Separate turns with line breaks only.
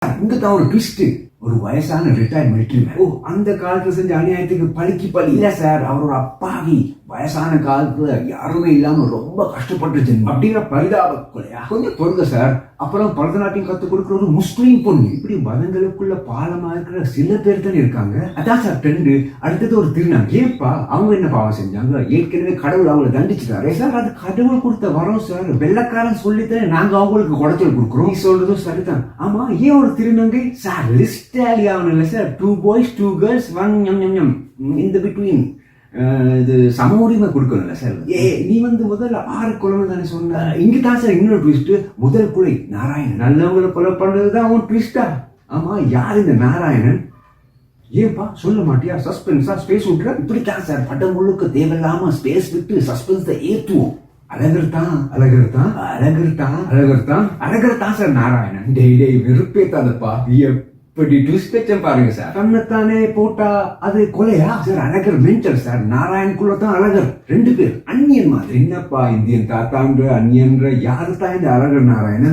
இங்கதான் ஒரு ட்விஸ்ட். ஒரு வயசான ரிட்டையர்ட் மிலிட்டரி மேன். அந்த காலத்துல செஞ்ச அநியாயத்துக்கு பழி இல்ல சார். அவரோட அப்பாவி வயசான காலத்துல யாருமே இல்லாம ரொம்ப கஷ்டப்பட்டு ஜென்மம் அப்படிங்கிற பரிதாப கொலையா. கொஞ்சம் பொறுங்க சார். அப்புறம் பரதநாட்டியம் கத்துக் கொடுக்குற ஒரு முஸ்லீம் பொண்ணு. இப்படி மதங்களுக்குள்ள பாலமா இருக்கிற சில பேர் தானே இருக்காங்க. அதான் சார் ட்ரெண்டு. அடுத்தது ஒரு திருநாள். ஏப்பா அவங்க என்ன பாவம் செஞ்சாங்க? ஏற்கனவே கடவுள் அவங்களை தண்டிச்சுட்டாரே சார். அது கடவுள் கொடுத்த வரோம் சார். வெள்ளக்காரன் சொல்லித்தானே நாங்க அவங்களுக்கு குடைச்சல் கொடுக்குறோம். நீ சொல்றதும் சரிதான். ஆமா, ஏன் ஒரு திருநங்கை சார்? லிஸ்ட் ஆகணும் இல்ல sir. 2 boys 2 girls 1 in the between. இது சம உரிமை கொடுக்கணும்ல சார். நீ முதல்ல 6 குழந்தை தானே சொன்ன. இங்கதான் சார் இன்னொரு ட்விஸ்ட். முதல் குலை நாராயணன். நல்லவங்களை கொலை பண்றதுதான் அவன் ட்விஸ்டா? ஆமா, யார் இந்த நாராயணன்? ஏன்பா சொல்ல மாட்டியா? சஸ்பென்ஸா ஸ்பேஸ் விட்டுற? இப்படித்தான் சார் படம் முழுக்க தேவையில்லாம ஸ்பேஸ் விட்டு சஸ்பென்ஸை ஏத்துவோம். அழகர்தான் சார் நாராயணன். டெய்லி வெறுப்பேத்தாதப்பா. இப்படி ட்விஸ்ட் வச்சேன் பாருங்க சார். கண்ணத்தானே போட்டா அது கொலையா சார்? Alagar mental sir. நாராயண்குள்ளதான் அழகர். 2 பேர் அந்நியன் மாதிரி. என்னப்பா இந்தியன் தாத்தான்ற அந்நியன்ற யாரு தான் இந்த அழகர் நாராயணன்?